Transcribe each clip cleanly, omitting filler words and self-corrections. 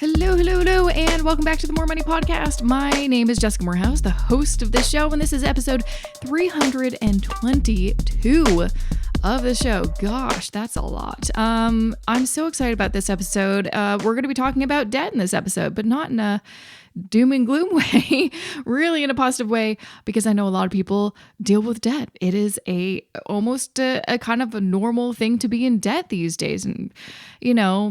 Hello, and welcome back to the More Money Podcast. My name is Jessica Morehouse, the host of this show, and this is episode 322 of the show. Gosh, that's a lot. I'm so excited about this episode. We're going to be talking about debt in this episode, but not in a doom and gloom way, really in a positive way, because I know a lot of people deal with debt. It is almost a kind of a normal thing to be in debt these days, and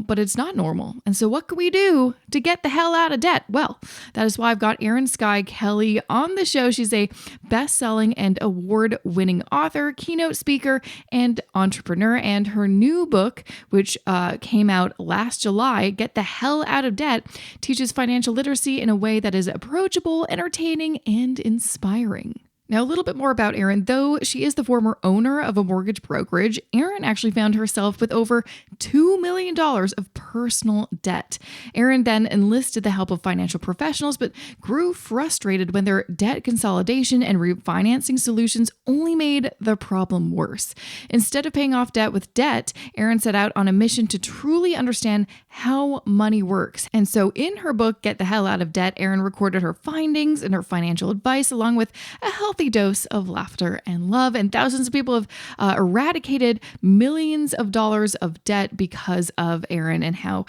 but it's not normal. And so what can we do to get the hell out of debt? Well, that is why I've got Erin Skye Kelly on the show. She's a best-selling and award-winning author, keynote speaker, and entrepreneur. And her new book, which came out last July, Get the Hell Out of Debt, teaches financial literacy in a way that is approachable, entertaining, and inspiring. Now, a little bit more about Erin. Though she is the former owner of a mortgage brokerage, Erin actually found herself with over $2 million of personal debt. Erin then enlisted the help of financial professionals, but grew frustrated when their debt consolidation and refinancing solutions only made the problem worse. Instead of paying off debt with debt, Erin set out on a mission to truly understand how money works. And so in her book, Get the Hell Out of Debt, Erin recorded her findings and her financial advice, along with a healthy dose of laughter and love. And thousands of people have eradicated millions of dollars of debt because of Erin and how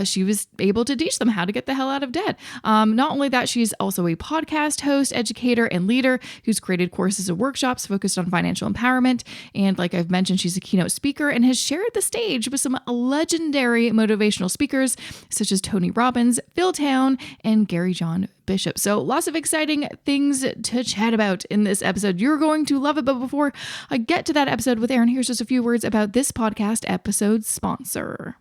she was able to teach them how to get the hell out of debt. Not only that, she's also a podcast host, educator, and leader who's created courses and workshops focused on financial empowerment. And like I've mentioned, she's a keynote speaker and has shared the stage with some legendary motivational speakers such as Tony Robbins, Phil Town, and Gary John Bishop. So lots of exciting things to chat about in this episode. You're going to love it. But before I get to that episode with Erin, here's just a few words about this podcast episode's sponsor.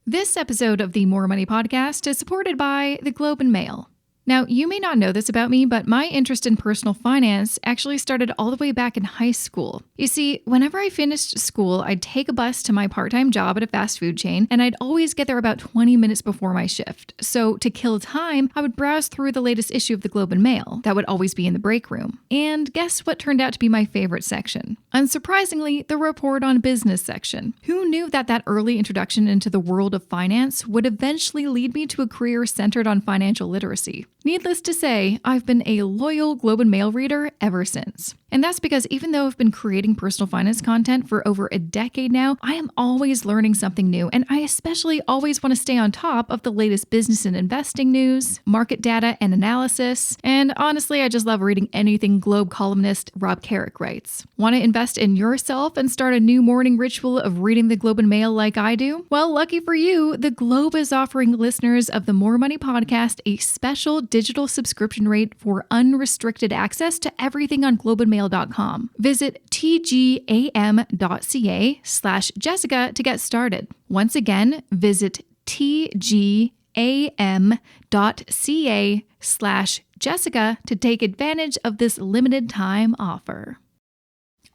This episode of the More Money Podcast is supported by the Globe and Mail. Now, you may not know this about me, but my interest in personal finance actually started all the way back in high school. You see, whenever I finished school, I'd take a bus to my part-time job at a fast food chain, and I'd always get there about 20 minutes before my shift. So to kill time, I would browse through the latest issue of the Globe and Mail. That would always be in the break room. And guess what turned out to be my favorite section? Unsurprisingly, the report on business section. Who knew that early introduction into the world of finance would eventually lead me to a career centered on financial literacy? Needless to say, I've been a loyal Globe and Mail reader ever since. And that's because even though I've been creating personal finance content for over a decade now, I am always learning something new, and I especially always want to stay on top of the latest business and investing news, market data and analysis, and honestly, I just love reading anything Globe columnist Rob Carrick writes. Want to invest in yourself and start a new morning ritual of reading the Globe and Mail like I do? Well, lucky for you, the Globe is offering listeners of the More Money Podcast a special digital subscription rate for unrestricted access to everything on globeandmail.com. Visit tgam.ca/Jessica to get started. Once again, visit tgam.ca/Jessica to take advantage of this limited time offer.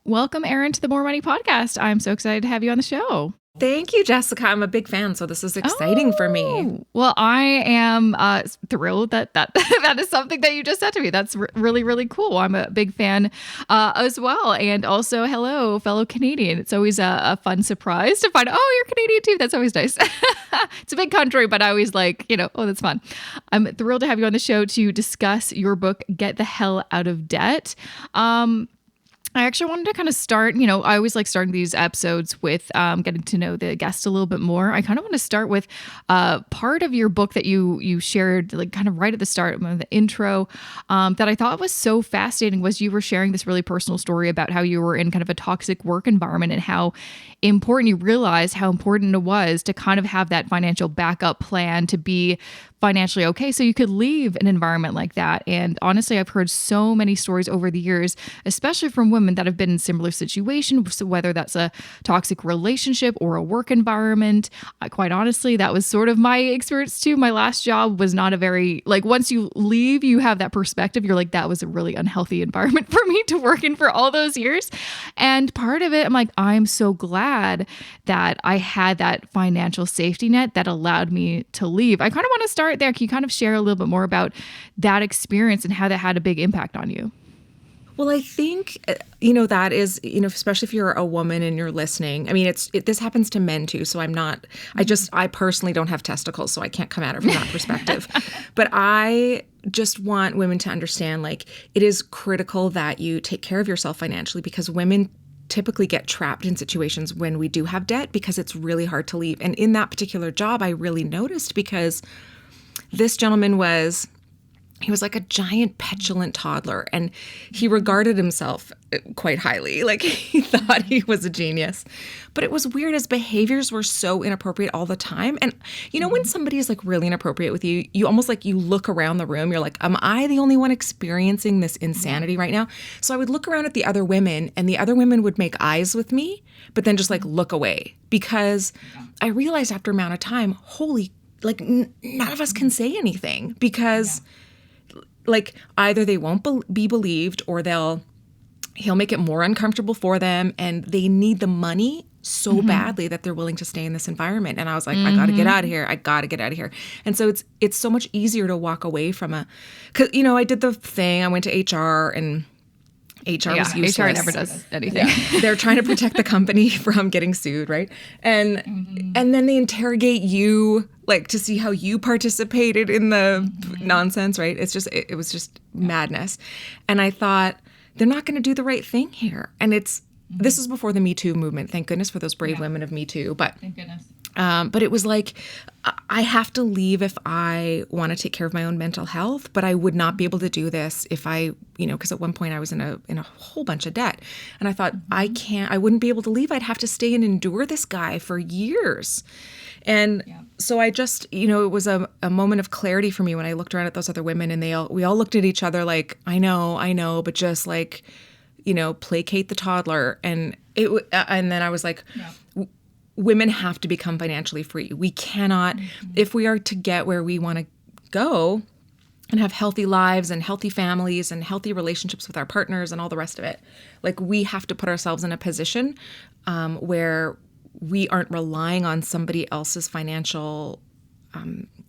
Welcome, Erin, to the More Money Podcast. I'm so excited to have you on the show. Thank you, Jessica. I'm a big fan, so this is exciting for me. Well, I am thrilled that is something that you just said to me. That's really, really cool. I'm a big fan as well. And also, hello, fellow Canadian. It's always a fun surprise to find, oh, you're Canadian too. That's always nice. It's a big country, but I always like, oh, that's fun. I'm thrilled to have you on the show to discuss your book, Get the Hell Out of Debt. I actually wanted to kind of start, I always like starting these episodes with getting to know the guest a little bit more. I kind of want to start with part of your book that you shared, like kind of right at the start, the intro, that I thought was so fascinating was you were sharing this really personal story about how you were in kind of a toxic work environment and how important you realized how important it was to kind of have that financial backup plan to be financially okay so you could leave an environment like that. And honestly, I've heard so many stories over the years, especially from women that have been in similar situations, so whether that's a toxic relationship or a work environment. Quite honestly, that was sort of my experience too. My last job was not a very, once you leave, you have that perspective. You're like, that was a really unhealthy environment for me to work in for all those years. And part of it, I'm like, I'm so glad that I had that financial safety net that allowed me to leave. I kind of want to start there. Can you kind of share a little bit more about that experience and how that had a big impact on you? Well, I think, that is, especially if you're a woman and you're listening. I mean, this happens to men too. So I personally don't have testicles, so I can't come at it from that perspective. But I just want women to understand, like, it is critical that you take care of yourself financially, because women typically get trapped in situations when we do have debt because it's really hard to leave. And in that particular job, I really noticed, because this gentleman was like a giant petulant toddler, and he regarded himself quite highly. Like, he thought he was a genius. But it was weird. His behaviors were so inappropriate all the time. And when somebody is like really inappropriate with you, you almost like, you look around the room, you're like, am I the only one experiencing this insanity right now? So I would look around at the other women, and the other women would make eyes with me, but then just like look away, because I realized after a amount of time, like none of us can say anything, because like either they won't be believed, or he'll make it more uncomfortable for them, and they need the money so badly that they're willing to stay in this environment. And I was like, I got to get out of here. I got to get out of here. And so it's so much easier to walk away from because I did the thing. I went to HR, and HR was useless. HR never does anything. Yeah. They're trying to protect the company from getting sued, right? And then they interrogate you, like, to see how you participated in the nonsense, right? It was just madness. And I thought, they're not going to do the right thing here. And this was before the Me Too movement. Thank goodness for those brave women of Me Too. But thank goodness. But it was like, I have to leave if I want to take care of my own mental health, but I would not be able to do this if I, because at one point I was in a whole bunch of debt, and I thought, I wouldn't be able to leave. I'd have to stay and endure this guy for years. And so I just, it was a moment of clarity for me when I looked around at those other women, and we all looked at each other like, I know, but just like, placate the toddler. And and then I was like, women have to become financially free. We cannot, if we are to get where we want to go and have healthy lives and healthy families and healthy relationships with our partners and all the rest of it, like, we have to put ourselves in a position where we aren't relying on somebody else's financial,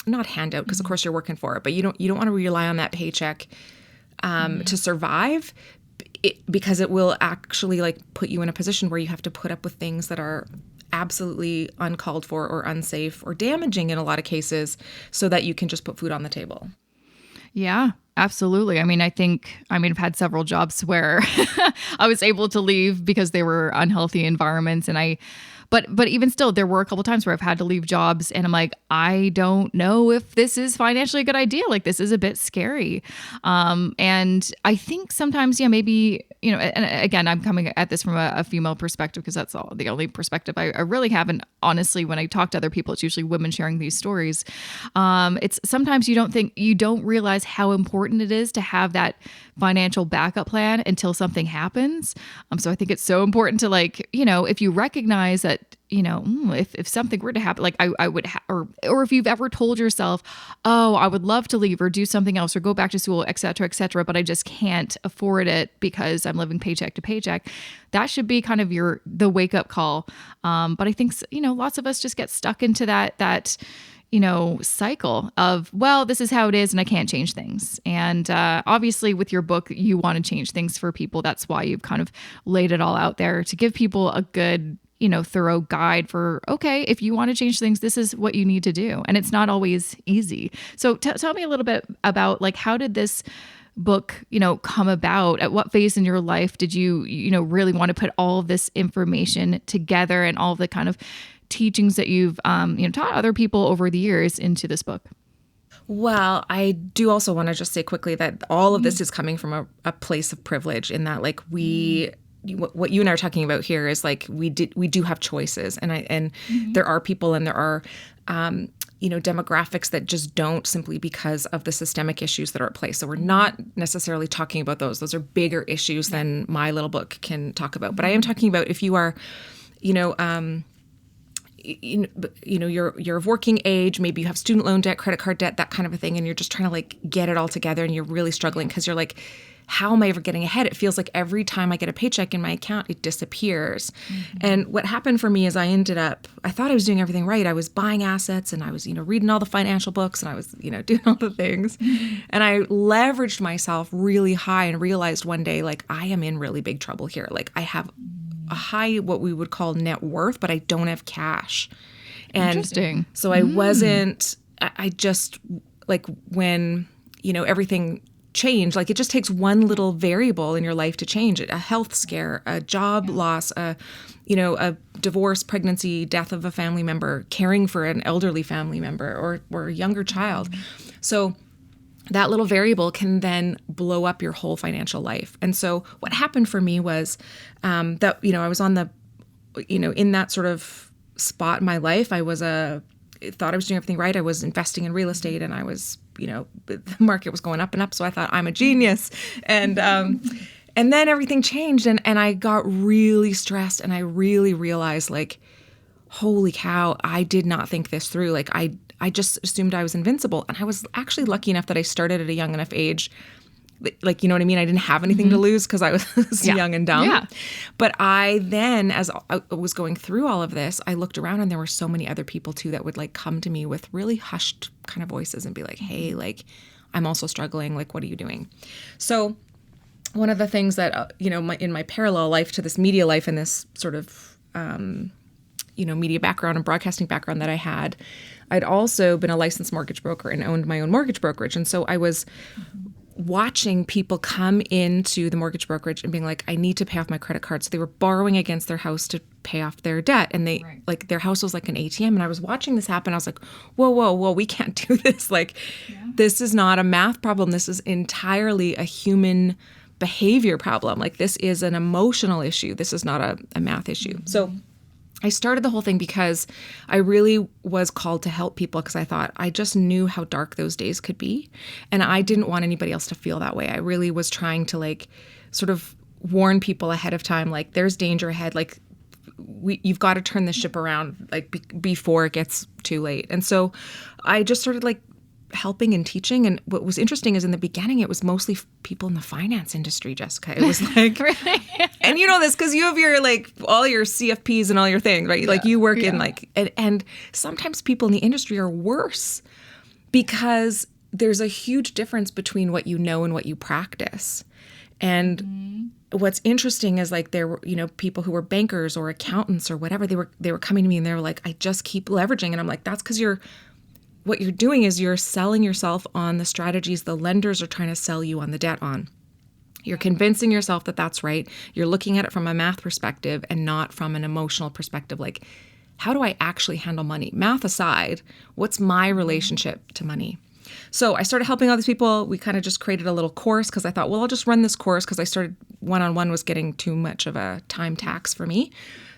not handout, because of course you're working for it, but you don't want to rely on that paycheck to survive, because it will actually like put you in a position where you have to put up with things that are absolutely uncalled for or unsafe or damaging in a lot of cases, so that you can just put food on the table. Yeah, absolutely. I mean, I've had several jobs where I was able to leave because they were unhealthy environments, and but even still, there were a couple times where I've had to leave jobs, and I'm like, I don't know if this is financially a good idea. Like, this is a bit scary. And I think sometimes, maybe, and again, I'm coming at this from a female perspective, because that's the only perspective I really have. And honestly, when I talk to other people, it's usually women sharing these stories. It's sometimes you don't realize how important it is to have that financial backup plan until something happens. So I think it's so important to, like, if you recognize that, if something were to happen, like I would, or if you've ever told yourself, oh, I would love to leave or do something else or go back to school, et cetera, but I just can't afford it because I'm living paycheck to paycheck. That should be kind of the wake up call. But I think, lots of us just get stuck into that cycle of, well, this is how it is and I can't change things. And obviously with your book, you want to change things for people. That's why you've kind of laid it all out there to give people a good, thorough guide for, okay, if you want to change things, this is what you need to do. And it's not always easy. So tell me a little bit about, like, how did this book, come about? At what phase in your life did you, really want to put all of this information together and all the kind of teachings that you've, taught other people over the years into this book? Well, I do also want to just say quickly that all of this is coming from a place of privilege, in that, like, what you and I are talking about here is, like, we do have choices, and there are people and there are demographics that just don't, simply because of the systemic issues that are at play. So we're not necessarily talking about those. Those are bigger issues than my little book can talk about. But I am talking about if you are, you're of working age, maybe you have student loan debt, credit card debt, that kind of a thing, and you're just trying to like get it all together, and you're really struggling because you're like, how am I ever getting ahead? It feels like every time I get a paycheck in my account, it disappears. And what happened for me is I thought I was doing everything right. I was buying assets, and I was, reading all the financial books, and I was, doing all the things. And I leveraged myself really high and realized one day, like, I am in really big trouble here. Like, I have a high, what we would call net worth, but I don't have cash. And Interesting. so I just, like, when, everything change, like it just takes one little variable in your life to change it. A health scare, a job loss, a divorce, pregnancy, death of a family member, caring for an elderly family member or a younger child. So that little variable can then blow up your whole financial life. And so what happened for me was that, I was on the, in that sort of spot in my life. I thought I was doing everything right. I was investing in real estate, and I was, the market was going up and up. So I thought, I'm a genius. And then everything changed, and I got really stressed, and I really realized, like, holy cow, I did not think this through. Like, I just assumed I was invincible. And I was actually lucky enough that I started at a young enough age. Like, you know what I mean? I didn't have anything to lose because I was young and dumb. Yeah. But I then, as I was going through all of this, I looked around, and there were so many other people too that would like come to me with really hushed kind of voices and be like, hey, like, I'm also struggling. Like, what are you doing? So one of the things that, in my parallel life to this media life and this sort of, media background and broadcasting background that I had, I'd also been a licensed mortgage broker and owned my own mortgage brokerage. And so I was watching people come into the mortgage brokerage and being like, I need to pay off my credit card. So they were borrowing against their house to pay off their debt. And they like, their house was like an ATM. And I was watching this happen. I was like, whoa, we can't do this. Like, this is not a math problem. This is entirely a human behavior problem. Like, this is an emotional issue. This is not a math issue. So I started the whole thing because I really was called to help people, because I thought I just knew how dark those days could be. And I didn't want anybody else to feel that way. I really was trying to like sort of warn people ahead of time, like, there's danger ahead. Like, you've got to turn the ship around, like, before it gets too late. And so I just started like helping and teaching. And what was interesting is in the beginning, it was mostly people in the finance industry, Jessica. It was like, Really? And you know this because you have your, like, all your CFPs and all your things, right? Like, you work in like, and sometimes people in the industry are worse because there's a huge difference between what you know and what you practice. And what's interesting is, like, there were, people who were bankers or accountants or whatever, they were coming to me and they were like, I just keep leveraging. And I'm like, that's because what you're doing is you're selling yourself on the strategies the lenders are trying to sell you on the debt on. You're convincing yourself that that's right. You're looking at it from a math perspective and not from an emotional perspective. Like, how do I actually handle money? Math aside, what's my relationship to money? So I started helping all these people. We kind of just created a little course because I thought, well, I'll just run this course, because I started one-on-one was getting too much of a time tax for me.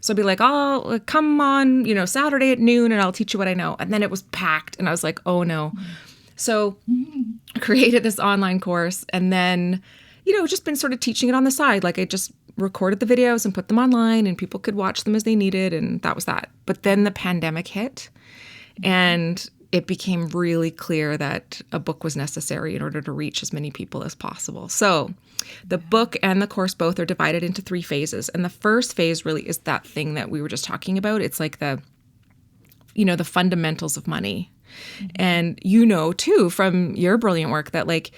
So I'd be like, oh, come on, Saturday at noon, and I'll teach you what I know. And then it was packed, and I was like, oh no. So I created this online course, and then, just been sort of teaching it on the side. Like, I just recorded the videos and put them online, and people could watch them as they needed, and that was that. But then the pandemic hit, and it became really clear that a book was necessary in order to reach as many people as possible. So the book and the course both are divided into 3 phases. And the first phase really is that thing that we were just talking about. It's like the fundamentals of money. And too, from your brilliant work, that like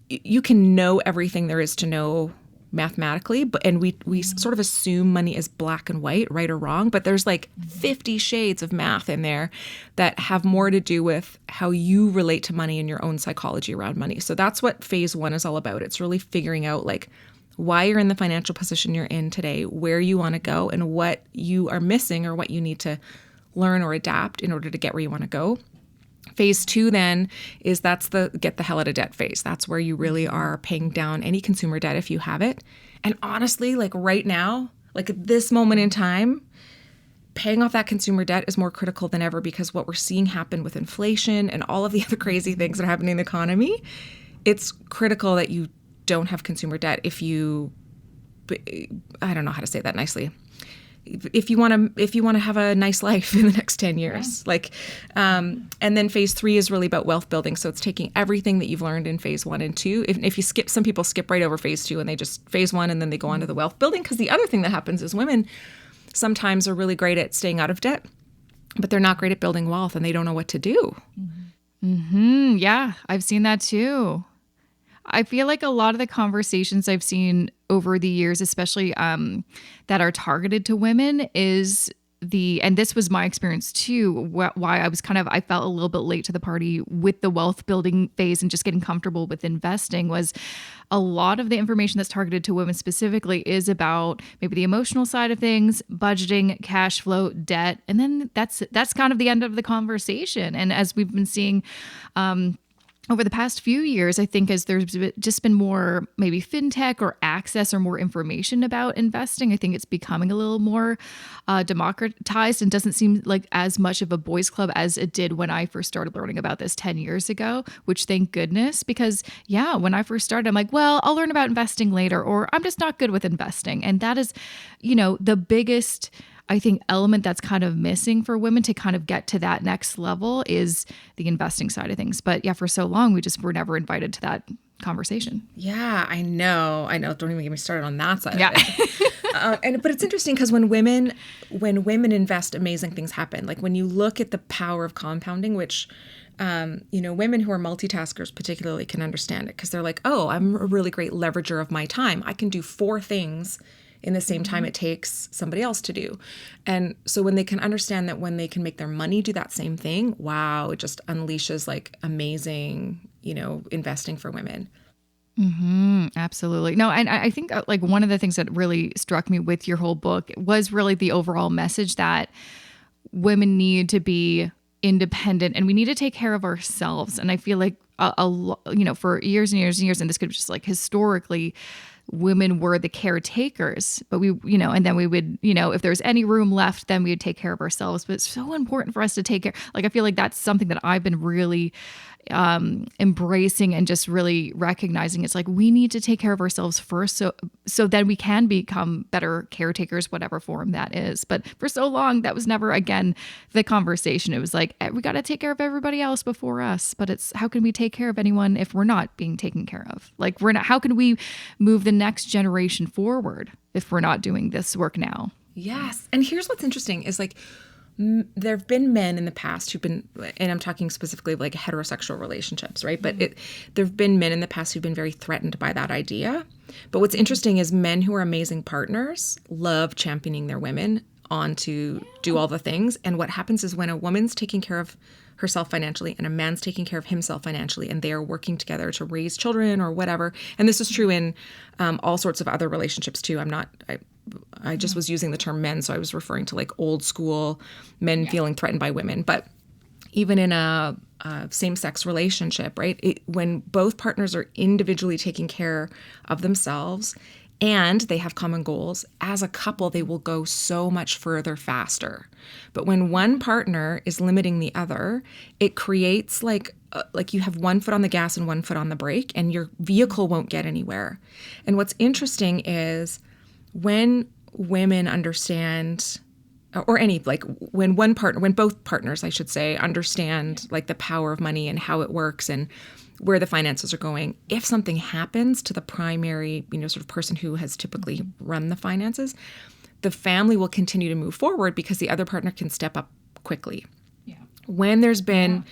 you can know everything there is to know mathematically, and we sort of assume money is black and white, right or wrong, but there's like 50 shades of math in there that have more to do with how you relate to money and your own psychology around money. So that's what phase 1 is all about. It's really figuring out like why you're in the financial position you're in today, where you want to go, and what you are missing or what you need to learn or adapt in order to get where you want to go. Phase 2 then is that's the get the hell out of debt phase. That's where you really are paying down any consumer debt if you have it. And honestly, like right now, like at this moment in time, paying off that consumer debt is more critical than ever, because what we're seeing happen with inflation and all of the other crazy things that are happening in the economy, it's critical that you don't have consumer debt. If you, I don't know how to say that nicely. if you want to have a nice life in the next 10 years. And then phase 3 is really about wealth building. So it's taking everything that you've learned in phase 1 and 2. If you skip, some people skip right over phase 2 and they just phase 1 and then they go on to the wealth building. Because the other thing that happens is women sometimes are really great at staying out of debt, but they're not great at building wealth and they don't know what to do. Yeah, I've seen that too. I feel like a lot of the conversations I've seen over the years, especially that are targeted to women, is and this was my experience too, why I felt a little bit late to the party with the wealth building phase and just getting comfortable with investing, was a lot of the information that's targeted to women specifically is about maybe the emotional side of things, budgeting, cash flow, debt. And then that's kind of the end of the conversation. And as we've been seeing, over the past few years, I think as there's just been more maybe fintech or access or more information about investing, I think it's becoming a little more democratized and doesn't seem like as much of a boys club as it did when I first started learning about this 10 years ago, which thank goodness, because when I first started, I'm like, well, I'll learn about investing later, or I'm just not good with investing. And that is, the biggest, I think, element that's kind of missing for women to kind of get to that next level is the investing side of things. But for so long, we just were never invited to that conversation. Yeah, I know. Don't even get me started on that side of it. But it's interesting because when women invest, amazing things happen. Like when you look at the power of compounding, which women who are multitaskers particularly can understand it, because they're like, oh, I'm a really great leverager of my time. I can do 4 things in the same time it takes somebody else to do. And so when they can understand that when they can make their money do that same thing, wow, it just unleashes like amazing, investing for women. Absolutely. No, and I think like one of the things that really struck me with your whole book was really the overall message that women need to be independent and we need to take care of ourselves. And I feel like for years and years and years, and this could just like historically, women were the caretakers, but we, and then we would, if there's any room left, then we would take care of ourselves. But it's so important for us to take care. Like, I feel like that's something that I've been really embracing and just really recognizing. It's like, we need to take care of ourselves first. So then we can become better caretakers, whatever form that is. But for so long, that was never, again, the conversation. It was like, we got to take care of everybody else before us. But it's, how can we take care of anyone if we're not being taken care of? Like, how can we move the next generation forward if we're not doing this work now? Yes. And here's what's interesting is like, there have been men in the past who've been, and I'm talking specifically like heterosexual relationships, right? But there have been men in the past who've been very threatened by that idea. But what's interesting is men who are amazing partners love championing their women on to do all the things. And what happens is when a woman's taking care of herself financially and a man's taking care of himself financially, and they are working together to raise children or whatever. And this is true in all sorts of other relationships too. I just was using the term men, so I was referring to like old school men feeling threatened by women. But even in a same-sex relationship, right? When both partners are individually taking care of themselves and they have common goals, as a couple, they will go so much further faster. But when one partner is limiting the other, it creates like you have one foot on the gas and one foot on the brake, and your vehicle won't get anywhere. And what's interesting is when women understand, or when both partners, I should say, understand like the power of money and how it works and where the finances are going, if something happens to the primary, sort of person who has typically run the finances, the family will continue to move forward because the other partner can step up quickly. When there's been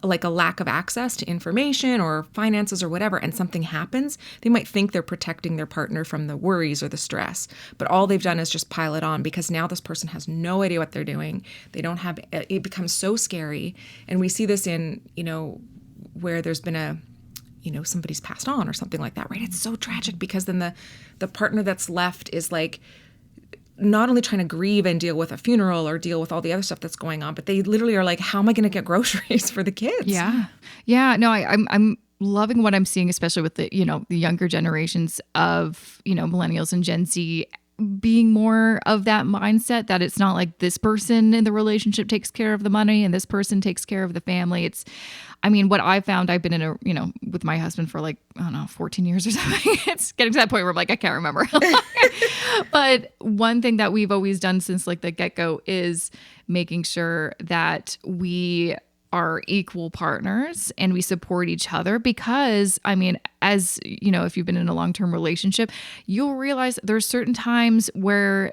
like a lack of access to information or finances or whatever, and something happens, they might think they're protecting their partner from the worries or the stress. But all they've done is just pile it on because now this person has no idea what they're doing. They don't have, it becomes so scary. And we see this in, where there's been somebody's passed on or something like that, right? It's so tragic because then the partner that's left is like, not only trying to grieve and deal with a funeral or deal with all the other stuff that's going on, but they literally are like, how am I going to get groceries for the kids? Yeah. No, I'm loving what I'm seeing, especially with the, the younger generations of, millennials and Gen Z, being more of that mindset that it's not like this person in the relationship takes care of the money and this person takes care of the family. What I found, I've been in with my husband for like, I don't know, 14 years or something. It's getting to that point where I'm like, I can't remember. But one thing that we've always done since like the get-go is making sure that we are equal partners and we support each other, because as you know, if you've been in a long-term relationship, you'll realize there's certain times where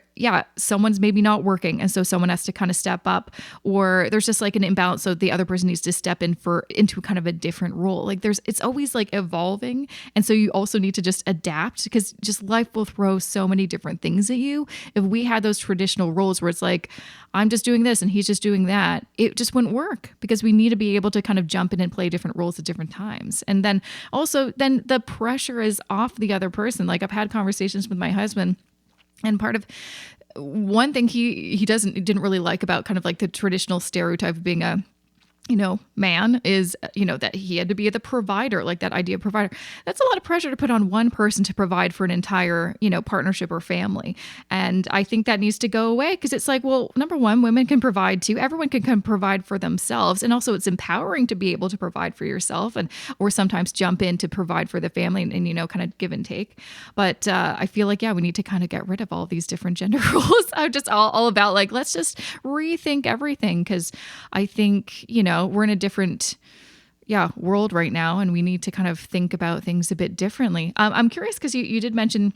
someone's maybe not working, and so someone has to kind of step up, or there's just like an imbalance, so the other person needs to step into kind of a different role. Like it's always like evolving, and so you also need to just adapt, because just life will throw so many different things at you. If we had those traditional roles where it's like, I'm just doing this and he's just doing that, it just wouldn't work, because we need to be able to kind of jump in and play different roles at different times. And then also the pressure is off the other person. Like I've had conversations with my husband, and part of one thing he didn't really like about kind of like the traditional stereotype of being a man is, that he had to be the provider, like that idea of provider. That's a lot of pressure to put on one person to provide for an entire, partnership or family. And I think that needs to go away, because it's like, well, number one, women can provide too. Everyone can provide for themselves. And also it's empowering to be able to provide for yourself, or sometimes jump in to provide for the family and kind of give and take. But I feel like, we need to kind of get rid of all these different gender roles. I'm just all about like, let's just rethink everything, because I think, we're in a different world right now, and we need to kind of think about things a bit differently. I'm curious, because you did mention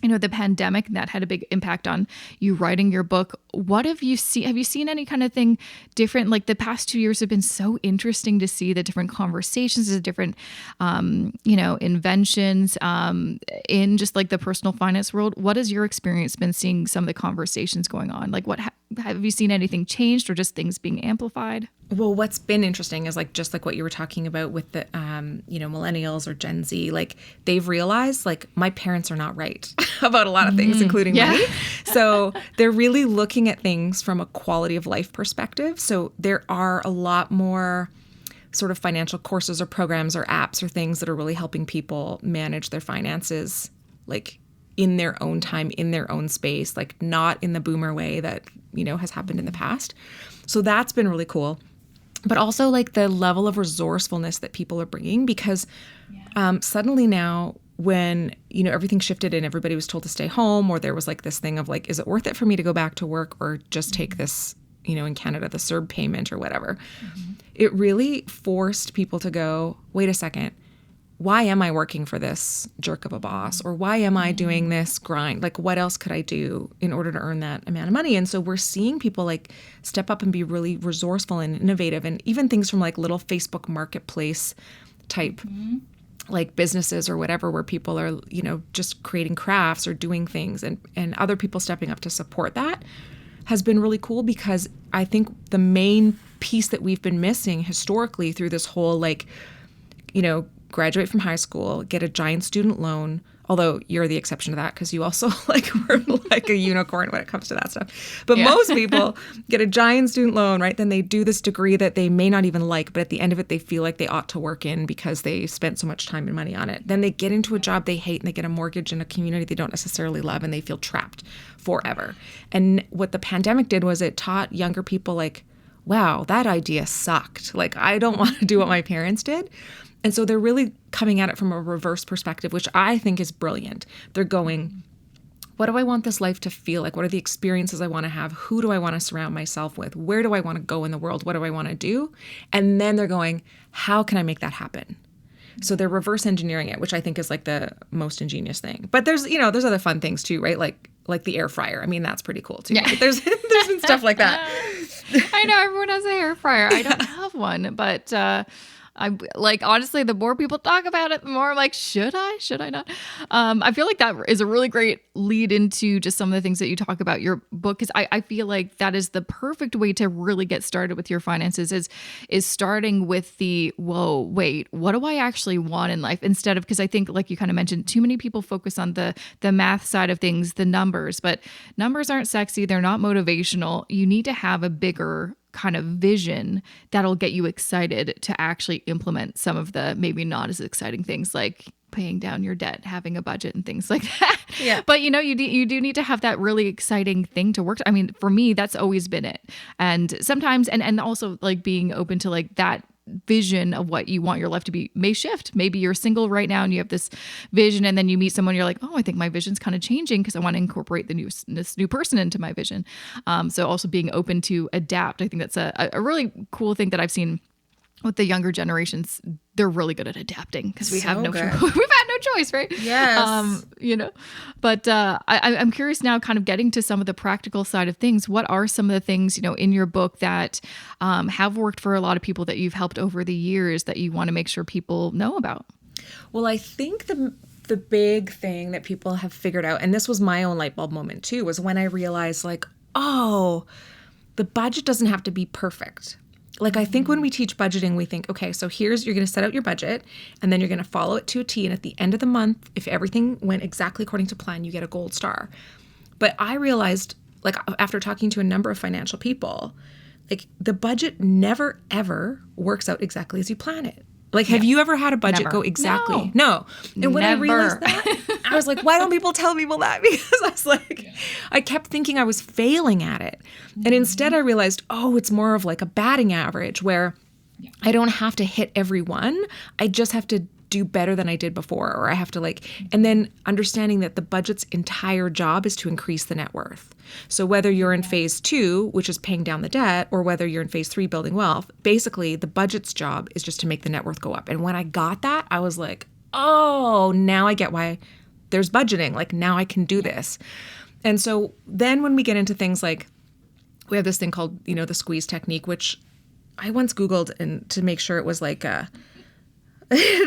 the pandemic, and that had a big impact on you writing your book. What have you seen? Have you seen any kind of thing different? Like the past 2 years have been so interesting to see the different conversations, the different, inventions in just like the personal finance world. What has your experience been seeing some of the conversations going on? Like have you seen anything changed, or just things being amplified? Well, what's been interesting is like, just like what you were talking about with the, millennials or Gen Z, like they've realized like my parents are not right about a lot of things, including money. So they're really looking at things from a quality of life perspective. So there are a lot more sort of financial courses or programs or apps or things that are really helping people manage their finances, like in their own time, in their own space, like not in the boomer way that, has happened in the past. So that's been really cool. But also like the level of resourcefulness that people are bringing, because suddenly now when, everything shifted and everybody was told to stay home, or there was like this thing of like, is it worth it for me to go back to work or just take this, in Canada, the CERB payment or whatever? It really forced people to go, wait a second, why am I working for this jerk of a boss? Or why am I doing this grind? Like, what else could I do in order to earn that amount of money? And so we're seeing people like step up and be really resourceful and innovative, and even things from like little Facebook marketplace type like businesses or whatever, where people are, just creating crafts or doing things, and other people stepping up to support that has been really cool, because I think the main piece that we've been missing historically through this whole like, graduate from high school, get a giant student loan, although you're the exception to that because you also like were like a unicorn when it comes to that stuff. But most people get a giant student loan, right? Then they do this degree that they may not even like, but at the end of it, they feel like they ought to work in because they spent so much time and money on it. Then they get into a job they hate, and they get a mortgage in a community they don't necessarily love, and they feel trapped forever. And what the pandemic did was it taught younger people like, wow, that idea sucked. Like, I don't want to do what my parents did. And so they're really coming at it from a reverse perspective, which I think is brilliant. They're going, what do I want this life to feel like? What are the experiences I want to have? Who do I want to surround myself with? Where do I want to go in the world? What do I want to do? And then they're going, how can I make that happen? So they're reverse engineering it, which I think is like the most ingenious thing. But there's other fun things too, right? Like the air fryer. I mean, that's pretty cool too. Yeah. There's been stuff like that. I know everyone has a hair fryer. I don't have one, but I like, honestly, the more people talk about it, the more I'm like, should I not? I feel like that is a really great lead into just some of the things that you talk about your book, because I feel like that is the perfect way to really get started with your finances is starting with the, whoa, wait, what do I actually want in life? Instead of, because I think like you kind of mentioned, too many people focus on the math side of things, the numbers, but numbers aren't sexy. They're not motivational. You need to have a bigger kind of vision that'll get you excited to actually implement some of the maybe not as exciting things like paying down your debt, having a budget and things like that. Yeah. But you do need to have that really exciting thing to work. I mean, for me, that's always been it. And sometimes, and also like being open to like that vision of what you want your life to be may shift. Maybe you're single right now and you have this vision, and then you meet someone, you're like, oh, I think my vision's kind of changing because I want to incorporate this new person into my vision. So also being open to adapt. I think that's a really cool thing that I've seen with the younger generations. They're really good at adapting because we've had no choice, right? Yes. But I'm curious now, kind of getting to some of the practical side of things. What are some of the things, in your book that have worked for a lot of people that you've helped over the years that you want to make sure people know about? Well, I think the big thing that people have figured out, and this was my own light bulb moment too, was when I realized like, oh, the budget doesn't have to be perfect. Like, I think when we teach budgeting, we think, okay, so you're going to set out your budget and then you're going to follow it to a T. And at the end of the month, if everything went exactly according to plan, you get a gold star. But I realized, like, after talking to a number of financial people, like, the budget never, ever works out exactly as you plan it. Like, have you ever had a budget go exactly? No. And when I realized that, I was like, why don't people tell people that? Because I was like, I kept thinking I was failing at it. And instead I realized, oh, it's more of like a batting average where I don't have to hit every one. I just have to do better than I did before, or I have to and then understanding that the budget's entire job is to increase the net worth. So whether you're in phase 2, which is paying down the debt, or whether you're in phase 3, building wealth, basically the budget's job is just to make the net worth go up. And when I got that, I was like, oh, now I get why there's budgeting. Like, now I can do this. And so then when we get into things like, we have this thing called, the squeeze technique, which I once Googled and to make sure it was like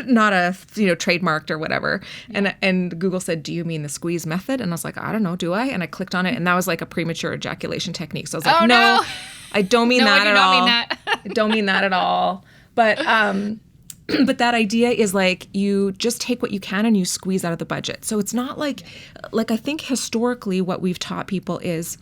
not a trademarked or whatever, and Google said, do you mean the squeeze method? And I was like, I don't know, do I? And I clicked on it, and that was like a premature ejaculation technique. So I was like, no, I don't mean that at all. I don't mean that at all. But that idea is like, you just take what you can and you squeeze out of the budget. So it's not like I think historically what we've taught people is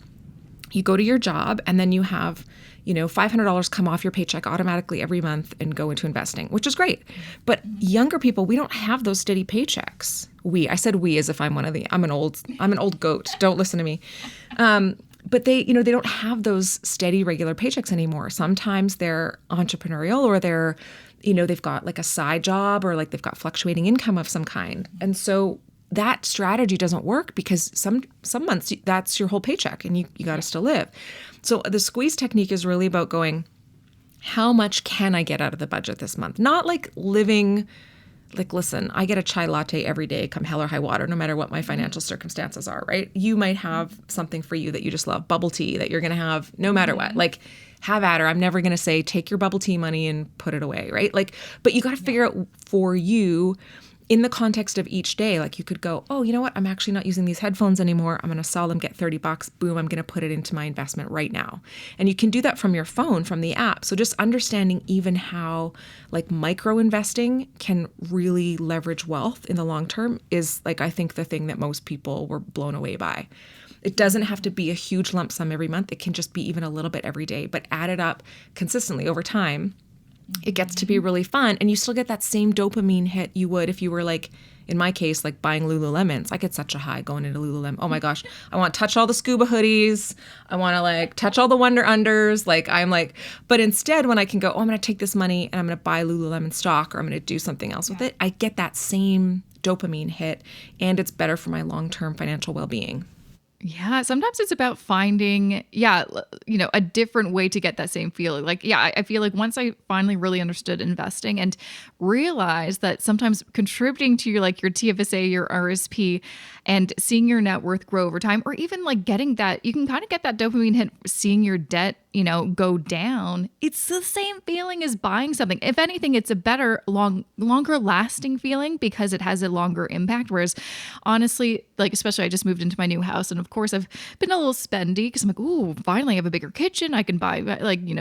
you go to your job and then you have $500 come off your paycheck automatically every month and go into investing, which is great. But younger people, we don't have those steady paychecks. I said we as if I'm an old goat. Don't listen to me. But they don't have those steady, regular paychecks anymore. Sometimes they're entrepreneurial, or they've got like a side job, or like they've got fluctuating income of some kind. And so that strategy doesn't work because some months that's your whole paycheck and you got to still live. So the squeeze technique is really about going, how much can I get out of the budget this month? Not like living, like, listen, I get a chai latte every day, come hell or high water, no matter what my financial circumstances are, right? You might have something for you that you just love, bubble tea that you're going to have no matter what. Like, have at her. I'm never going to say, take your bubble tea money and put it away, right? Like, but you got to figure out for you, in the context of each day, like you could go, oh, you know what? I'm actually not using these headphones anymore. I'm going to sell them, get $30. Boom, I'm going to put it into my investment right now. And you can do that from your phone, from the app. So just understanding even how like micro investing can really leverage wealth in the long term is like, I think the thing that most people were blown away by. It doesn't have to be a huge lump sum every month. It can just be even a little bit every day, but add it up consistently over time. It gets to be really fun, and you still get that same dopamine hit you would if you were like, in my case, like buying Lululemons. I get such a high going into Lululemon. Oh my gosh, I want to touch all the scuba hoodies. I want to like touch all the Wonder Unders. Like I'm like, but instead when I can go, oh, I'm going to take this money and I'm going to buy Lululemon stock, or I'm going to do something else with it, I get that same dopamine hit, and it's better for my long-term financial well-being. Yeah, sometimes it's about finding, a different way to get that same feeling. Like, I feel like once I finally really understood investing and realized that sometimes contributing to your TFSA, your RSP, and seeing your net worth grow over time, or even like getting that, you can kind of get that dopamine hit, seeing your debt, go down. It's the same feeling as buying something. If anything, it's a better, longer lasting feeling because it has a longer impact. Whereas honestly, like, especially I just moved into my new house, and of course I've been a little spendy because I'm like, ooh, finally I have a bigger kitchen. I can buy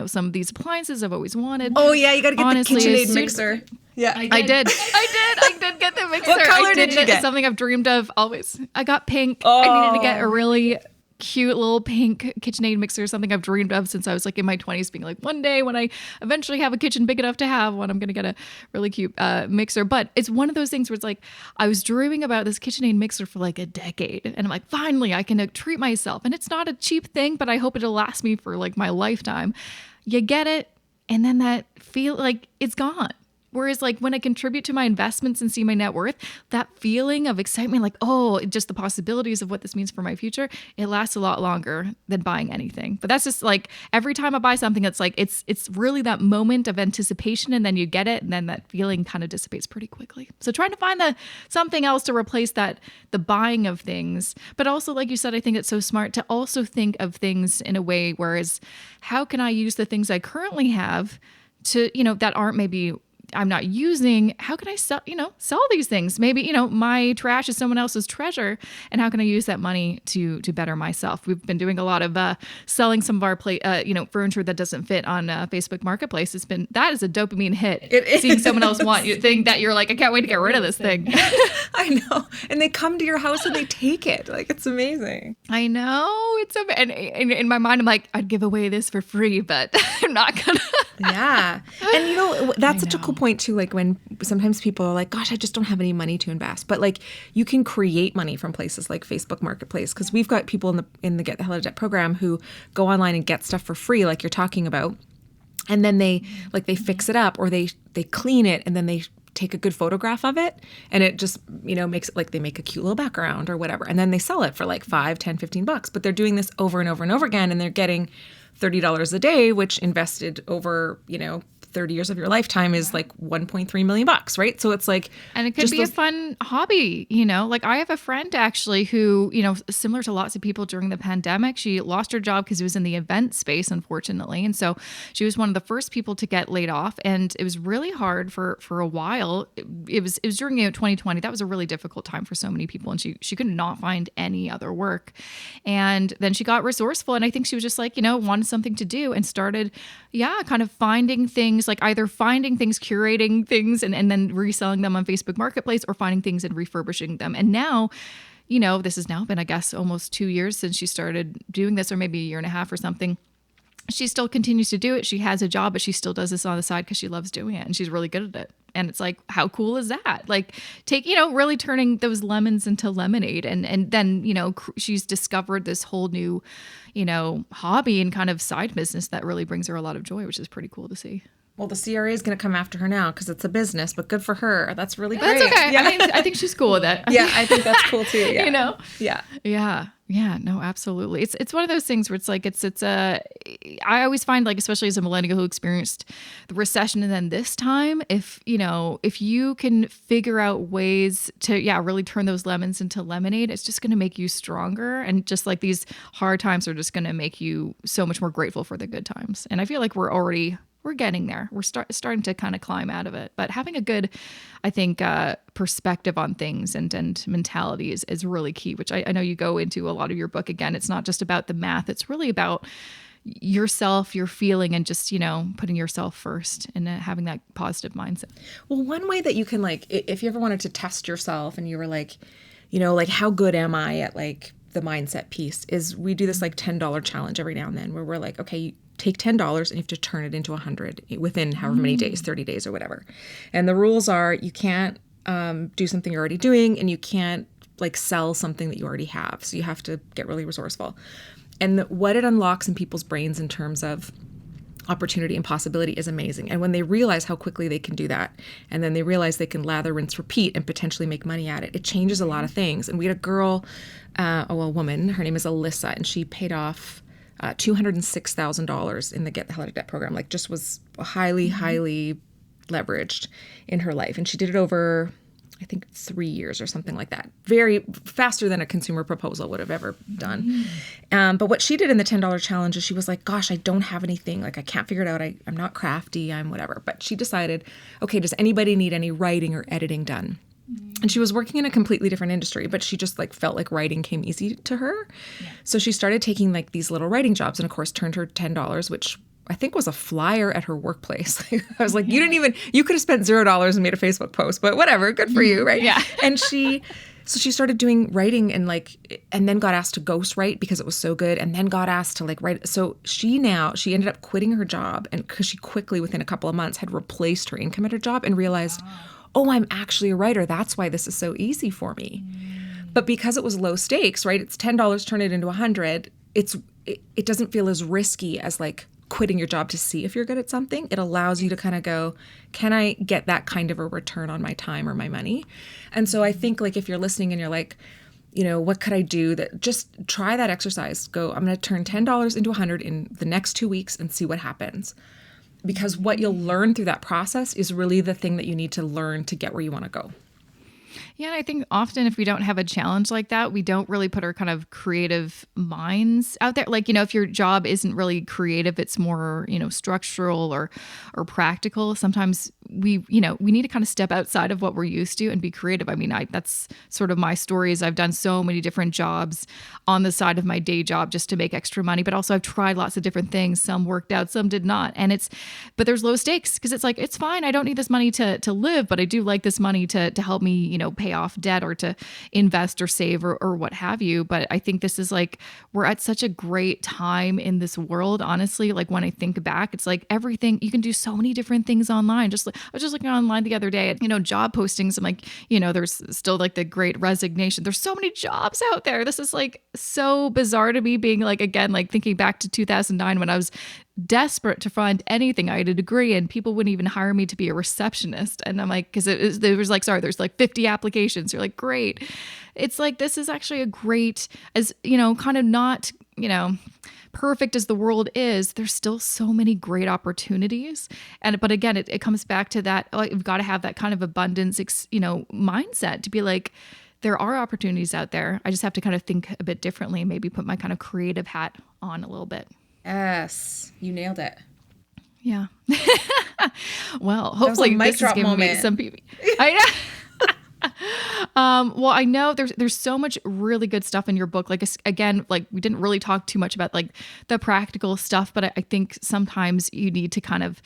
some of these appliances I've always wanted. Oh yeah, you got to get the KitchenAid mixer. Yeah, I did get the mixer. What color did you get? It's something I've dreamed of always. I got pink. Oh. I needed to get a really cute little pink KitchenAid mixer, something I've dreamed of since I was like in my 20s, being like, one day when I eventually have a kitchen big enough to have one, I'm going to get a really cute mixer. But it's one of those things where it's like, I was dreaming about this KitchenAid mixer for like a decade. And I'm like, finally, I can treat myself. And it's not a cheap thing, but I hope it'll last me for like my lifetime. You get it. And then that feel like it's gone. Whereas like when I contribute to my investments and see my net worth, that feeling of excitement, like, oh, just the possibilities of what this means for my future, it lasts a lot longer than buying anything. But that's just like every time I buy something, it's like, it's really that moment of anticipation, and then you get it. And then that feeling kind of dissipates pretty quickly. So trying to find something else to replace that, the buying of things. But also, like you said, I think it's so smart to also think of things in a way, whereas how can I use the things I currently have to, that aren't maybe I'm not using, how can I sell these things? Maybe, my trash is someone else's treasure. And how can I use that money to better myself? We've been doing a lot of selling some of our furniture that doesn't fit on Facebook Marketplace. That is a dopamine hit. Seeing someone else want you think that you're like, I can't wait to get rid of this thing. I know. And they come to your house and they take it. Like, it's amazing. I know. And in my mind, I'm like, I'd give away this for free, but I'm not gonna. Yeah. And that's such a cool point too. Like when sometimes people are like, gosh, I just don't have any money to invest. But like you can create money from places like Facebook Marketplace, because we've got people in the Get the Hell Out of Debt program who go online and get stuff for free, like you're talking about. And then they fix it up, or they clean it, and then they take a good photograph of it, and it just, makes it like they make a cute little background or whatever. And then they sell it for like $5, $10, $15. But they're doing this over and over and over again, and they're getting $30 a day, which invested over, 30 years of your lifetime is like 1.3 million bucks, right? So it's like, and it could be a fun hobby, like I have a friend actually who, similar to lots of people during the pandemic, she lost her job because it was in the event space, unfortunately. And so she was one of the first people to get laid off, and it was really hard for a while. It was during 2020. That was a really difficult time for so many people, and she could not find any other work. And then she got resourceful, and I think she was just like, wanted something to do, and started, kind of finding things, like either finding things, curating things, and then reselling them on Facebook Marketplace, or finding things and refurbishing them. And now, this has now been, I guess, almost 2 years since she started doing this, or maybe a year and a half or something. She still continues to do it. She has a job, but she still does this on the side because she loves doing it, and she's really good at it. And it's like, how cool is that? Like, really turning those lemons into lemonade. And then, she's discovered this whole new, hobby and kind of side business that really brings her a lot of joy, which is pretty cool to see. Well, the CRA is going to come after her now because it's a business, but good for her. That's really great. That's okay. Yeah. I think she's cool with it. Yeah, I think that's cool too. Yeah. Yeah. Yeah. No, absolutely. It's one of those things where it's like, I always find, like, especially as a millennial who experienced the recession and then this time, if you can figure out ways to, really turn those lemons into lemonade, it's just going to make you stronger. And just like these hard times are just going to make you so much more grateful for the good times. And I feel like we're getting there. We're starting to kind of climb out of it. But having a good, I think, perspective on things and mentality is really key, which I know you go into a lot of your book. Again, it's not just about the math. It's really about yourself, your feeling, and just, putting yourself first and having that positive mindset. Well, one way that you can, like, if you ever wanted to test yourself and you were like, like, how good am I at, like, the mindset piece, is we do this like $10 challenge every now and then, where we're like, okay, you take $10 and you have to turn it into 100 within however many days, 30 days or whatever. And the rules are, you can't do something you're already doing, and you can't like sell something that you already have. So you have to get really resourceful. And what it unlocks in people's brains in terms of opportunity and possibility is amazing. And when they realize how quickly they can do that, and then they realize they can lather, rinse, repeat, and potentially make money at it, it changes a lot of things. And we had a girl, a woman, her name is Alyssa, and she paid off $206,000 in the Get the Hell Out of Debt program. Like, just was highly, highly leveraged in her life. And she did it over, I think, 3 years or something like that. Very faster than a consumer proposal would have ever done. But what she did in the $10 challenge is she was like, gosh, I don't have anything. Like, I can't figure it out. I'm not crafty. I'm whatever. But she decided, okay, does anybody need any writing or editing done? And she was working in a completely different industry, but she just like felt like writing came easy to her. Yeah. So she started taking like these little writing jobs, and of course turned her $10, which I think was a flyer at her workplace. I was like, you could have spent $0 and made a Facebook post, but whatever, good for you, right? Yeah. And she So she started doing writing and then got asked to ghostwrite because it was so good, and then got asked to write. So she ended up quitting her job, and because she quickly within a couple of months had replaced her income at her job and realized, oh, I'm actually a writer. That's why this is so easy for me. But because it was low stakes, right? It's $10, turn it into $100. It doesn't feel as risky as quitting your job to see if you're good at something. It allows you to kind of go, can I get that kind of a return on my time or my money? And so I think if you're listening and you're like, what could I do? That just try that exercise. Go, I'm going to turn $10 into $100 in the next 2 weeks and see what happens. Because what you'll learn through that process is really the thing that you need to learn to get where you want to go. Yeah, and I think often if we don't have a challenge like that, we don't really put our kind of creative minds out there. If your job isn't really creative, it's more, structural or practical. Sometimes we need to kind of step outside of what we're used to and be creative. I mean, that's sort of my story is I've done so many different jobs on the side of my day job just to make extra money, but also I've tried lots of different things. Some worked out, some did not. But there's low stakes because it's fine. I don't need this money to live, but I do like this money to help me, pay off debt or to invest or save or what have you. But I think this is we're at such a great time in this world. Honestly, when I think back, it's everything, you can do so many different things online. I was just looking online the other day at, job postings. I'm there's still the great resignation. There's so many jobs out there. This is so bizarre to me being again, thinking back to 2009 when I was desperate to find anything. I had a degree and people wouldn't even hire me to be a receptionist. And I'm because there was sorry, there's 50 applications. You're great. It's this is actually a great, as kind of not, perfect as the world is, there's still so many great opportunities. But again, it comes back to that, you've got to have that kind of abundance, mindset to be there are opportunities out there. I just have to kind of think a bit differently and maybe put my kind of creative hat on a little bit. Yes, you nailed it. Yeah. Well, hopefully this is giving me some people. I know. Well, I know there's so much really good stuff in your book. Again, we didn't really talk too much about the practical stuff, but I think sometimes you need to kind of,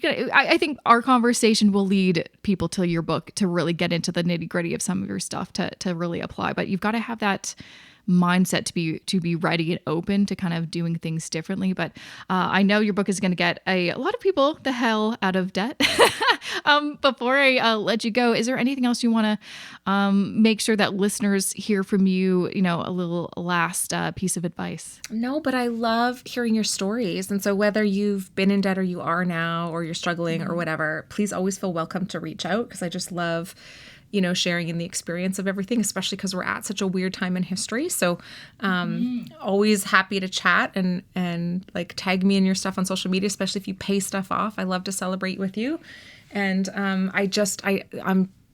I think our conversation will lead people to your book to really get into the nitty gritty of some of your stuff to really apply. But you've got to have that mindset to be ready and open to kind of doing things differently. But I know your book is going to get a lot of people the hell out of debt. Before I let you go, is there anything else you want to make sure that listeners hear from you, a little last piece of advice? No, but I love hearing your stories. And so whether you've been in debt or you are now, or you're struggling or whatever, please always feel welcome to reach out, because I just love sharing in the experience of everything, especially because we're at such a weird time in history. So always happy to chat and tag me in your stuff on social media, especially if you pay stuff off. I love to celebrate with you. And I'm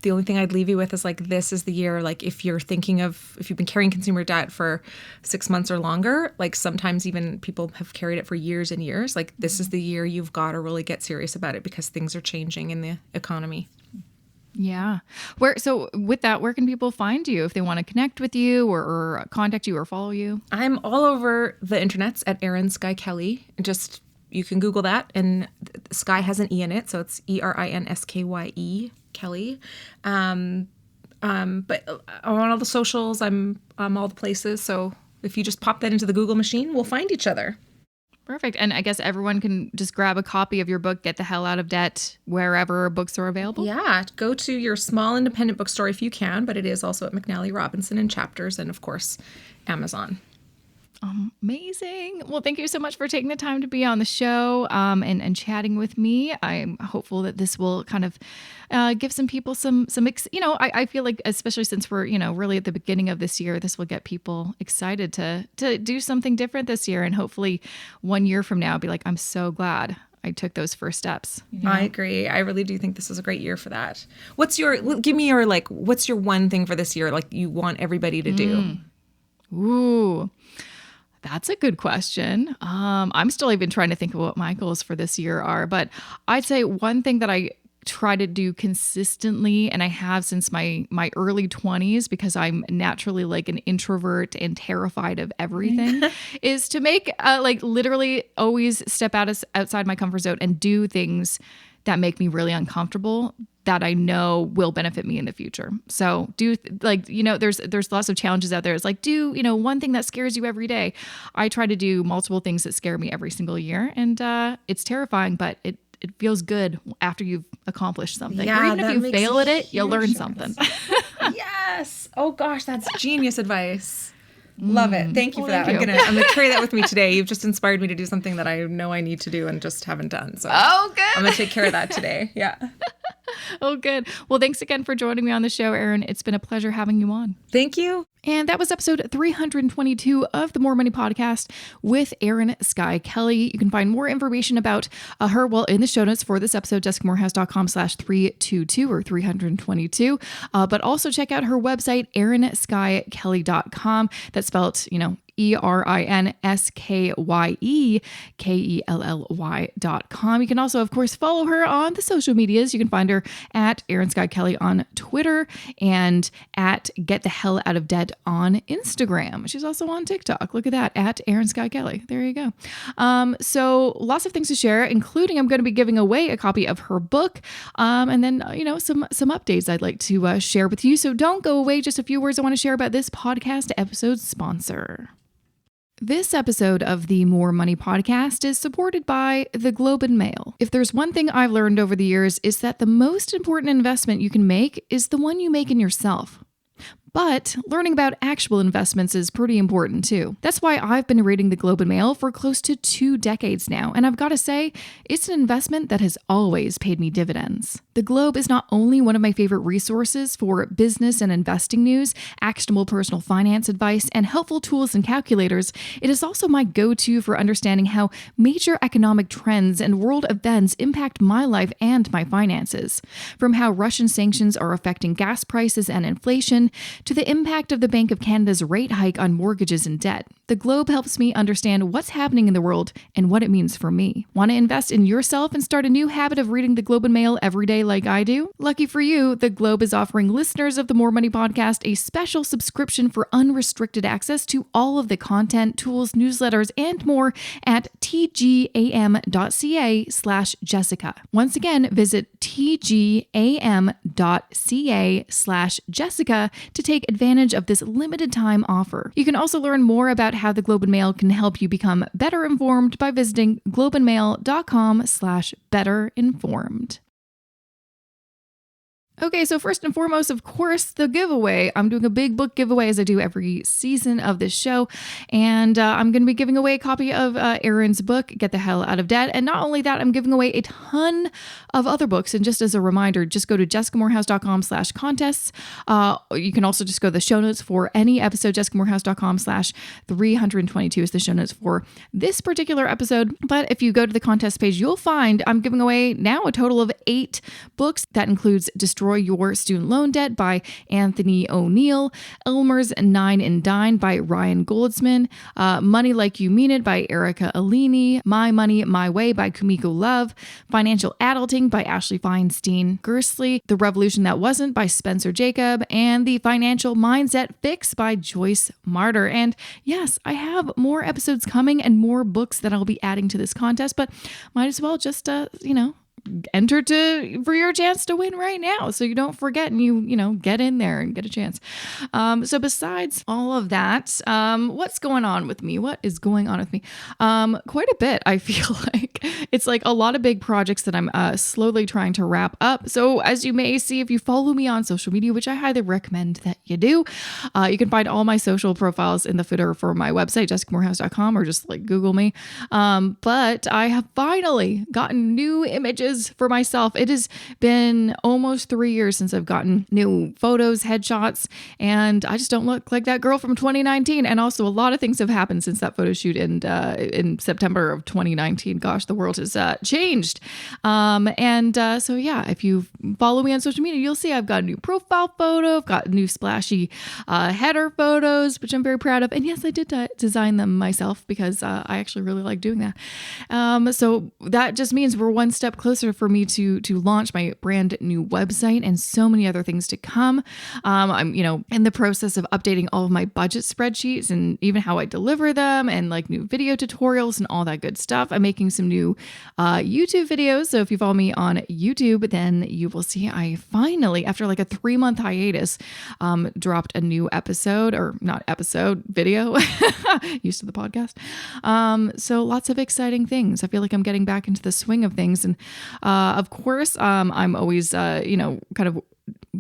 the only thing I'd leave you with is this is the year, if you're thinking of, if you've been carrying consumer debt for 6 months or longer, sometimes even people have carried it for years and years, this is the year you've got to really get serious about it, because things are changing in the economy. Yeah. So with that, where can people find you if they want to connect with you or contact you or follow you? I'm all over the internets at Erin Skye Kelly. You can Google that, and Skye has an E in it, so it's ERINSKYE Kelly. But on all the socials, I'm all the places. So if you just pop that into the Google machine, we'll find each other. Perfect. And I guess everyone can just grab a copy of your book, Get the Hell Out of Debt, wherever books are available. Yeah. Go to your small independent bookstore if you can, but it is also at McNally Robinson and Chapters, and of course, Amazon. Amazing. Well, thank you so much for taking the time to be on the show and chatting with me. I'm hopeful that this will kind of give some people I feel especially since we're, really at the beginning of this year, this will get people excited to do something different this year. And hopefully 1 year from now, I'll be I'm so glad I took those first steps. I agree. I really do think this is a great year for that. What's your one thing for this year, you want everybody to do? Ooh. That's a good question. I'm still even trying to think of what my goals for this year are, but I'd say one thing that I try to do consistently, and I have since my early 20s, because I'm naturally an introvert and terrified of everything, is to make literally always step outside my comfort zone and do things that make me really uncomfortable that I know will benefit me in the future. So there's lots of challenges out there. It's like, do, one thing that scares you every day. I try to do multiple things that scare me every single year. And it's terrifying, but it feels good after you've accomplished something. Yeah, or even if you fail at it, you'll learn something. Yes. Oh gosh, that's genius advice. Love it. Thank you for that. Thank you. I'm gonna carry that with me today. You've just inspired me to do something that I know I need to do and just haven't done. So good. I'm gonna take care of that today. Yeah. Oh, good. Well, thanks again for joining me on the show, Erin. It's been a pleasure having you on. Thank you. And that was episode 322 of the More Money Podcast with Erin Skye Kelly. You can find more information about her, in the show notes for this episode, jessicamorehouse.com/322 or 322. But also check out her website, erinskyekelly.com. That's spelled, ErinSkyeKelly.com. You can also, of course, follow her on the social medias. You can find her at Erin Skye Kelly on Twitter and at Get the Hell Out of Debt on Instagram. She's also on TikTok. Look at that, at Erin Skye Kelly. There you go. So lots of things to share, including I'm going to be giving away a copy of her book. And then, some updates I'd like to share with you. So don't go away. Just a few words I want to share about this podcast episode sponsor. This episode of the More Money Podcast is supported by the Globe and Mail. If there's one thing I've learned over the years, is that the most important investment you can make is the one you make in yourself. But learning about actual investments is pretty important too. That's why I've been reading the Globe and Mail for close to 2 decades now, and I've got to say, it's an investment that has always paid me dividends. The Globe is not only one of my favorite resources for business and investing news, actionable personal finance advice, and helpful tools and calculators, it is also my go-to for understanding how major economic trends and world events impact my life and my finances. From how Russian sanctions are affecting gas prices and inflation, to the impact of the Bank of Canada's rate hike on mortgages and debt. The Globe helps me understand what's happening in the world and what it means for me. Want to invest in yourself and start a new habit of reading the Globe and Mail every day like I do? Lucky for you, the Globe is offering listeners of the More Money Podcast a special subscription for unrestricted access to all of the content, tools, newsletters, and more at tgam.ca/Jessica. Once again, visit tgam.ca/Jessica to take advantage of this limited time offer. You can also learn more about how the Globe and Mail can help you become better informed by visiting globeandmail.com/betterinformed. Okay, so first and foremost, of course, the giveaway. I'm doing a big book giveaway as I do every season of this show. And I'm going to be giving away a copy of Erin's book, Get the Hell Out of Debt. And not only that, I'm giving away a ton of other books. And just as a reminder, just go to jessicamorehouse.com/contests. You can also just go to the show notes for any episode. jessicamorehouse.com/322 is the show notes for this particular episode. But if you go to the contest page, you'll find I'm giving away now a total of 8 books. That includes Destroy Your Student Loan Debt by Anthony O'Neill, Elmer's Nine and Dine by Ryan Goldsman, Money Like You Mean It by Erica Alini, My Money, My Way by Kumiko Love, Financial Adulting by Ashley Feinstein Gersley, The Revolution That Wasn't by Spencer Jacob, and The Financial Mindset Fix by Joyce Martyr. And yes, I have more episodes coming and more books that I'll be adding to this contest, but might as well just, enter for your chance to win right now, so you don't forget and you get in there and get a chance. So besides all of that, what's going on with me? What is going on with me? Quite a bit. I feel like it's like a lot of big projects that I'm slowly trying to wrap up. So as you may see, if you follow me on social media, which I highly recommend that you do, you can find all my social profiles in the footer for my website, jessicamorehouse.com, or just Google me. But I have finally gotten new images for myself. It has been almost 3 years since I've gotten new photos, headshots, and I just don't look like that girl from 2019. And also a lot of things have happened since that photo shoot in September of 2019. Gosh, the world has changed. So yeah, if you follow me on social media, you'll see I've got a new profile photo. I've got new splashy header photos, which I'm very proud of. And yes, I did design them myself because I actually really like doing that. So that just means we're one step closer closer for me to launch my brand new website and so many other things to come. I'm, in the process of updating all of my budget spreadsheets and even how I deliver them and like new video tutorials and all that good stuff. I'm making some new YouTube videos. So if you follow me on YouTube, then you will see I finally, after like a 3-month hiatus, dropped a new video used to the podcast. So lots of exciting things. I feel like I'm getting back into the swing of things. And of course, I'm always, kind of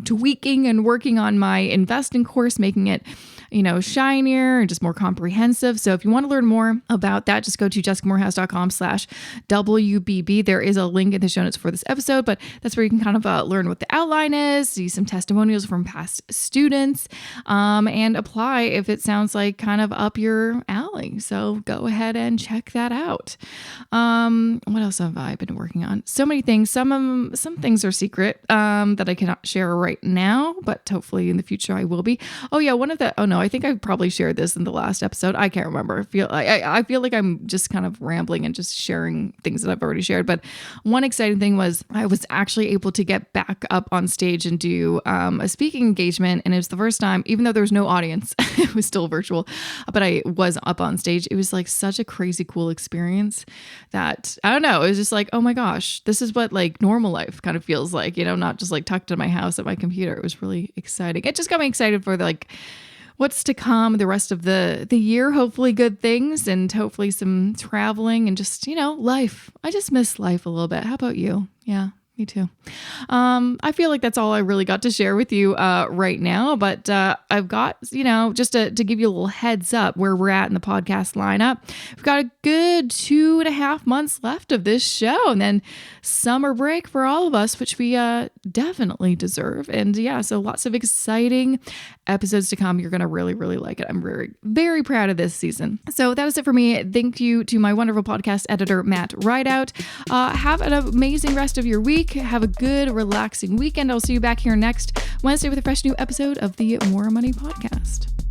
tweaking and working on my investing course, making it, shinier and just more comprehensive. So if you want to learn more about that, just go to jessicamorehouse.com/WBB. There is a link in the show notes for this episode, but that's where you can kind of learn what the outline is, see some testimonials from past students, and apply if it sounds like kind of up your alley. So go ahead and check that out. What else have I been working on? So many things. Some things are secret that I cannot share right now, but hopefully in the future I will be. Oh yeah, I think I probably shared this in the last episode. I can't remember. I feel like I'm just kind of rambling and just sharing things that I've already shared. But one exciting thing was I was actually able to get back up on stage and do a speaking engagement. And it was the first time, even though there was no audience, it was still virtual, but I was up on stage. It was like such a crazy cool experience that, I don't know, it was just like, oh my gosh, this is what like normal life kind of feels like, not just like tucked in my house at my computer. It was really exciting. It just got me excited for what's to come the rest of the year. Hopefully good things and hopefully some traveling and just, life. I just miss life a little bit. How about you? Yeah, me too. I feel like that's all I really got to share with you right now, but I've got, just to give you a little heads up where we're at in the podcast lineup. We've got a good 2.5 months left of this show and then summer break for all of us, which we definitely deserve. And yeah, so lots of exciting episodes to come. You're going to really, really like it. I'm very, very proud of this season. So that is it for me. Thank you to my wonderful podcast editor, Matt Rideout. Have an amazing rest of your week. Have a good, relaxing weekend. I'll see you back here next Wednesday with a fresh new episode of the More Money Podcast.